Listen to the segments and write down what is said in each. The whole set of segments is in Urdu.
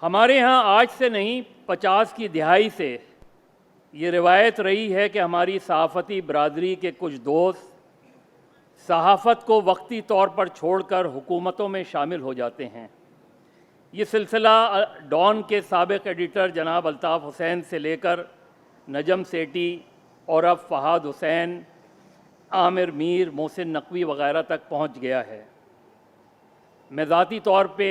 ہمارے ہاں آج سے نہیں 50 کی دہائی سے یہ روایت رہی ہے کہ ہماری صحافتی برادری کے کچھ دوست صحافت کو وقتی طور پر چھوڑ کر حکومتوں میں شامل ہو جاتے ہیں۔ یہ سلسلہ ڈان کے سابق ایڈیٹر جناب الطاف حسین سے لے کر نجم سیٹھی اور اب فہد حسین، عامر میر، محسن نقوی وغیرہ تک پہنچ گیا ہے۔ میں ذاتی طور پہ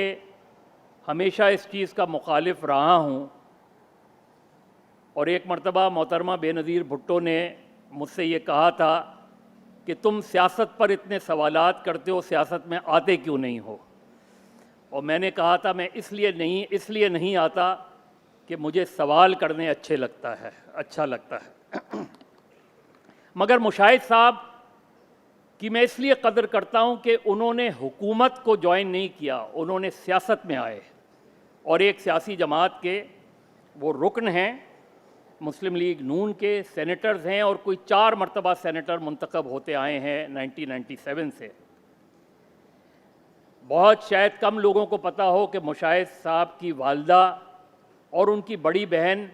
ہمیشہ اس چیز کا مخالف رہا ہوں، اور ایک مرتبہ محترمہ بے نظیر بھٹو نے مجھ سے یہ کہا تھا کہ تم سیاست پر اتنے سوالات کرتے ہو، سیاست میں آتے کیوں نہیں ہو؟ اور میں نے کہا تھا میں اس لیے نہیں آتا کہ مجھے سوال کرنے اچھا لگتا ہے مگر مشاہد صاحب کی میں اس لیے قدر کرتا ہوں کہ انہوں نے حکومت کو جوائن نہیں کیا، انہوں نے سیاست میں آئے اور ایک سیاسی جماعت کے وہ رکن ہیں، مسلم لیگ نون کے سینیٹرز ہیں، اور کوئی 4 مرتبہ سینیٹر منتخب ہوتے آئے ہیں 1997 سے۔ بہت شاید کم لوگوں کو پتہ ہو کہ مشاہد صاحب کی والدہ اور ان کی بڑی بہن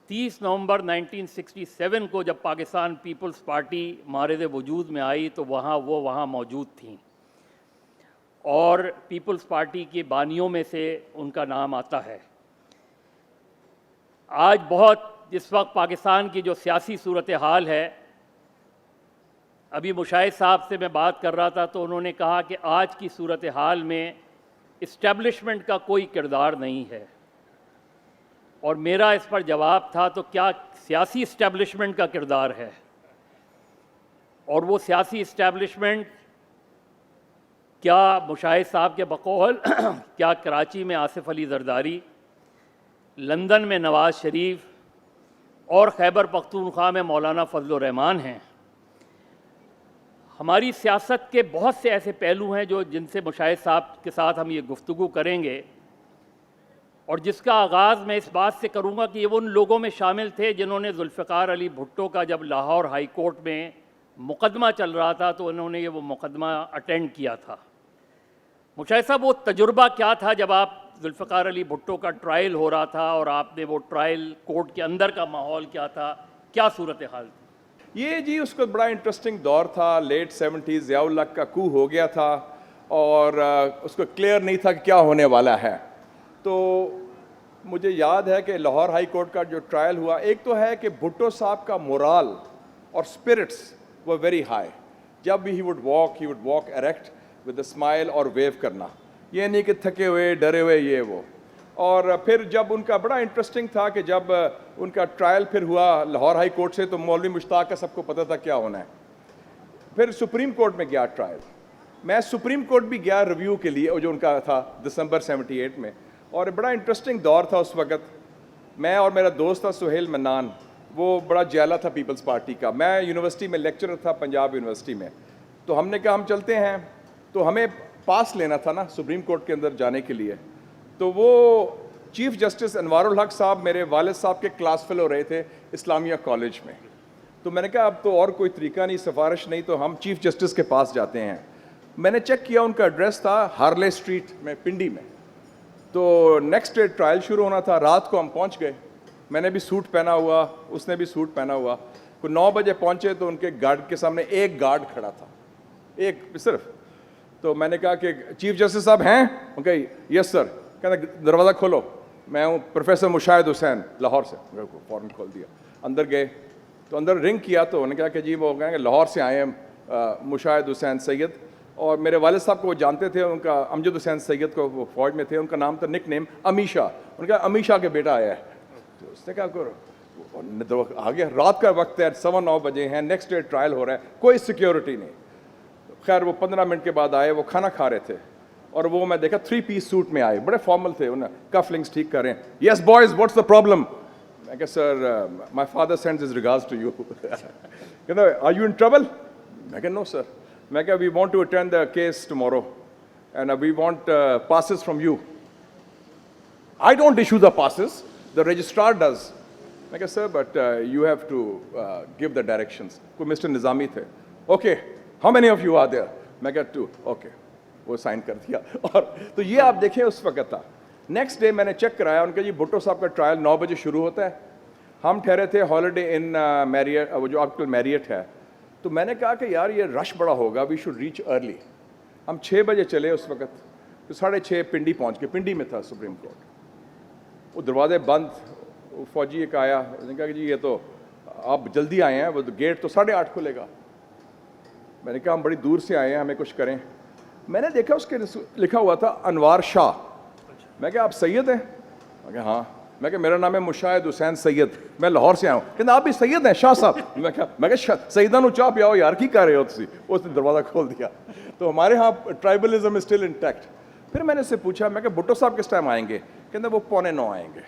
30 نومبر 1967 کو جب پاکستان پیپلز پارٹی مارد وجود میں آئی تو وہاں موجود تھیں، اور پیپلز پارٹی کے بانیوں میں سے ان کا نام آتا ہے۔ آج اس وقت پاکستان کی جو سیاسی صورتحال ہے، ابھی مشاہد صاحب سے میں بات کر رہا تھا تو انہوں نے کہا کہ آج کی صورتحال میں اسٹیبلشمنٹ کا کوئی کردار نہیں ہے، اور میرا اس پر جواب تھا تو کیا سیاسی اسٹیبلشمنٹ کا کردار ہے؟ اور وہ سیاسی اسٹیبلشمنٹ کیا مشاہد صاحب کے بقول کیا کراچی میں آصف علی زرداری، لندن میں نواز شریف اور خیبر پختونخوا میں مولانا فضل الرحمان ہیں؟ ہماری سیاست کے بہت سے ایسے پہلو ہیں جن سے مشاہد صاحب کے ساتھ ہم یہ گفتگو کریں گے، اور جس کا آغاز میں اس بات سے کروں گا کہ یہ وہ ان لوگوں میں شامل تھے جنہوں نے ذوالفقار علی بھٹو کا جب لاہور ہائی کورٹ میں مقدمہ چل رہا تھا تو انہوں نے وہ مقدمہ اٹینڈ کیا تھا۔ مشاہد صاحب، وہ تجربہ کیا تھا جب آپ ذوالفقار علی بھٹو کا ٹرائل ہو رہا تھا اور آپ نے وہ ٹرائل کورٹ کے اندر کا ماحول کیا تھا، کیا صورتحال تھی؟ یہ جی اس کو بڑا انٹرسٹنگ دور تھا، لیٹ 70s، ضیاء الحق کا کو ہو گیا تھا اور اس کو کلیئر نہیں تھا کہ کیا ہونے والا ہے۔ تو مجھے یاد ہے کہ لاہور ہائی کورٹ کا جو ٹرائل ہوا، ایک تو ہے کہ بھٹو صاحب کا مورال اور اسپرٹس وہ ویری ہائی، جب بھی he would walk erect with a smile اور ویو کرنا، یہ نہیں کہ تھکے ہوئے ڈرے ہوئے یہ وہ۔ اور پھر جب ان کا بڑا انٹرسٹنگ تھا کہ جب ان کا ٹرائل پھر ہوا لاہور ہائی کورٹ سے تو مولوی مشتاق کا سب کو پتہ تھا کیا ہونا ہے۔ پھر سپریم کورٹ میں گیا ٹرائل، میں سپریم کورٹ بھی گیا ریویو کے لیے جو ان کا تھا دسمبر 78 میں، اور بڑا انٹرسٹنگ دور تھا اس وقت۔ میں اور میرا دوست تھا سہیل منان، وہ بڑا جیلا تھا پیپلز پارٹی کا، میں یونیورسٹی میں لیکچرر تھا پنجاب یونیورسٹی میں، تو ہم نے کہا ہم چلتے ہیں، تو ہمیں پاس لینا تھا نا سپریم کورٹ کے اندر جانے کے لیے۔ تو وہ چیف جسٹس انوار الحق صاحب میرے والد صاحب کے کلاس فیلو رہے تھے اسلامیہ کالج میں، تو میں نے کہا اب تو اور کوئی طریقہ نہیں، سفارش نہیں، تو ہم چیف جسٹس کے پاس جاتے ہیں۔ میں نے چیک کیا، ان کا ایڈریس تھا ہارلے اسٹریٹ میں پنڈی میں۔ تو نیکسٹ ڈے ٹرائل شروع ہونا تھا، رات کو ہم پہنچ گئے، میں نے بھی سوٹ پہنا ہوا، اس نے بھی سوٹ پہنا ہوا، کوئی 9 بجے پہنچے تو ان کے گارڈ کے سامنے ایک گارڈ کھڑا تھا، ایک صرف۔ تو میں نے کہا کہ چیف جسٹس صاحب ہیں؟ وہ کہا یس سر۔ کہتے دروازہ کھولو، میں ہوں پروفیسر مشاہد حسین لاہور سے۔ فوراً کھول دیا، اندر گئے تو اندر رنگ کیا تو انہوں نے کہا کہ جی وہ کہیں گے لاہور سے آئے ہیں مشاہد حسین سید، اور میرے والد صاحب کو وہ جانتے تھے، ان کا امجد حسین سید کو وہ فوج میں تھے، ان کا نام تھا نک نیم امیشا، ان کا امیشا کے بیٹا آیا ہے۔ تو اس نے کہا کرو، آ گیا، رات کا وقت ہے، 9:15 بجے ہیں، نیکسٹ ڈے ٹرائل ہو رہا ہے، کوئی سیکیورٹی نہیں۔ خیر وہ 15 منٹ کے بعد آئے، وہ کھانا کھا رہے تھے، اور وہ میں دیکھا 3 پیس سوٹ میں آئے، بڑے فارمل تھے، انہیں کف لنگس ٹھیک کر رہے ہیں۔ Yes boys what's the problem? میں کہا sir my father sends his regards to you. کہتا آر یو ان ٹربل؟ میں کہا نو سر۔ میں کہا we want to attend the case tomorrow and we want passes from you. I don't issue the passes, the registrar does. میں کہا sir but you have to give the directions. کوئی مسٹر نظامی تھے، okay how many of you are there? میں کہا 2، اوکے، وہ سائن کر دیا۔ اور تو یہ آپ دیکھیں اس وقت تھا۔ نیکسٹ ڈے میں نے چیک کرایا ان کا جی بھٹو صاحب کا ٹرائل 9 بجے شروع ہوتا ہے. ہم ٹھہرے تھے ہالیڈے ان میریٹ, وہ جو آج کل میریٹ ہے. تو میں نے کہا کہ یار یہ رش بڑا ہوگا, وی شوڈ ریچ ارلی. ہم 6 بجے چلے اس وقت, تو 6:30 پنڈی پہنچ گئے. پنڈی میں تھا سپریم کورٹ. وہ دروازے بند, فوجی ایک آیا, اس نے کہا کہ جی یہ تو آپ جلدی آئے ہیں, وہ گیٹ تو 8:30 کھلے گا. میں نے کہا ہم بڑی دور سے آئے ہیں, ہمیں کچھ کریں. میں نے دیکھا اس کے لکھا ہوا تھا انوار شاہ. میں کہا آپ سید ہیں؟ میں کہا ہاں. میں کہا میرا نام ہے مشاہد حسین سید, میں لاہور سے آیا ہوں. کہتے آپ بھی سید ہیں شاہ صاحب؟ میں کہا سیدہ نو چاہ پیاؤ یار, کی کر رہے ہو تسی. اس نے دروازہ کھول دیا. تو ہمارے ہاں ٹرائبلزم از اسٹل انٹیکٹ. پھر میں نے اس سے پوچھا, میں کہا بھٹو صاحب کس ٹائم آئیں گے؟ کہتے وہ 8:45 آئیں گے.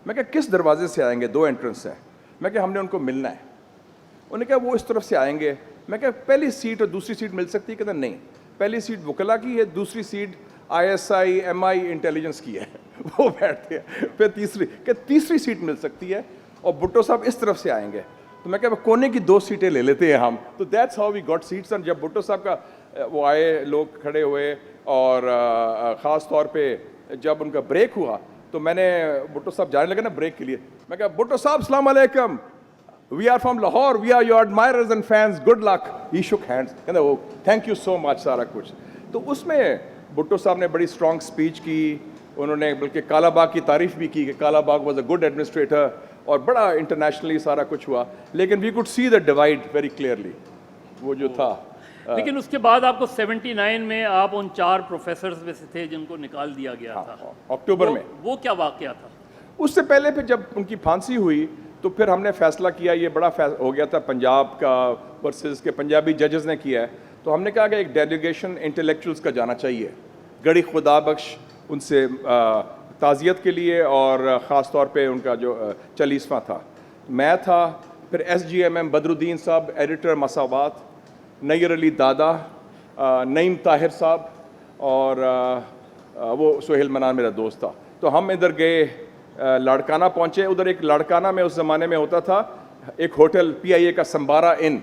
میں کہا کس دروازے سے آئیں گے؟ 2 انٹرنس ہیں. میں کہا ہم نے ان کو ملنا ہے. انہوں نے کہا وہ اس طرف سے آئیں گے. میں کہا پہلی سیٹ اور دوسری سیٹ مل سکتی ہے؟ کہتے نہیں, پہلی سیٹ وکلا کی ہے, دوسری سیٹ ISI MI انٹیلیجنس کی ہے. وہ بیٹھتے ہیں. پھر تیسری سیٹ مل سکتی ہے اور بھٹو صاحب اس طرف سے آئیں گے. تو میں کہا کونے کی 2 سیٹیں لے لیتے ہیں ہم. تو that's how we got seats. اور جب بھٹو صاحب کا وہ آئے, لوگ کھڑے ہوئے, اور خاص طور پہ جب ان کا بریک ہوا تو میں نے, بھٹو صاحب جانے لگے نا بریک کے لیے, میں کہا بھٹو صاحب السلام علیکم, we are from Lahore, we are your admirers and fans, good luck. He shook hands. کہتے وہ thank you so much سارا کچھ. تو اس میں بھٹو صاحب نے بڑی اسٹرانگ اسپیچ کی. انہوں نے بلکہ کالا باغ کی تعریف بھی کی کہ Kala Bagh was a good administrator, اور بڑا انٹرنیشنلی سارا کچھ ہوا. لیکن we could see the divide very clearly, وہ جو تھا. لیکن اس کے بعد آپ کو 79 میں آپ ان 4 پروفیسرز میں سے تھے جن کو نکال دیا گیا تھا اکتوبر میں. وہ کیا واقعہ تھا؟ اس سے پہلے پھر جب ان کی پھانسی ہوئی تو پھر ہم نے فیصلہ کیا, یہ بڑا ہو گیا تھا پنجاب کا ورسز کے پنجابی ججز نے کیا ہے. تو ہم نے کہا کہ ایک ڈیلیگیشن انٹلیکچوئلس کا جانا چاہیے گڑھی خدا بخش, ان سے تعزیت کے لیے, اور خاص طور پہ ان کا جو 40واں تھا. میں تھا, پھر SGMM بدر الدین صاحب ایڈیٹر مساوات, نیر علی دادا, نعیم طاہر صاحب, اور وہ سہیل منان میرا دوست تھا. تو ہم ادھر گئے, لاڑکانہ پہنچے. ادھر ایک لاڑکانہ میں اس زمانے میں ہوتا تھا ایک ہوٹل PIA کا سمبارا ان,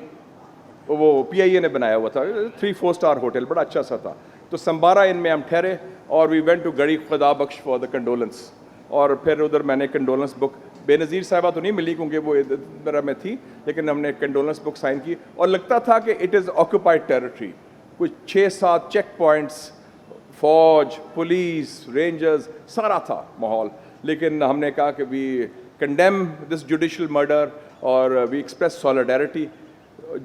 وہ PIA نے بنایا ہوا تھا, 3-4 اسٹار ہوٹل, بڑا اچھا سا تھا. تو سمبارا ان میں ہم ٹھہرے, اور وی وینٹ ٹو گڑھی خدا بخش فار دا کنڈولنس. اور پھر ادھر میں نے کنڈولنس بک, بے نظیر صاحبہ تو نہیں ملی کیونکہ وہ ادھر میں تھی, لیکن ہم نے کنڈولنس بک سائن کی. اور لگتا تھا کہ اٹ از آکوپائڈ ٹیریٹری, کچھ 6-7 چیک پوائنٹس, فوج, پولیس, رینجرز, سارا تھا ماحول. لیکن ہم نے کہا کہ وی کنڈیم دس جوڈیشل مرڈر, اور وی ایکسپریس سالیڈیرٹی.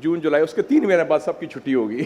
جون جولائی اس کے 3 مہینے بعد سب کی چھٹی ہوگی.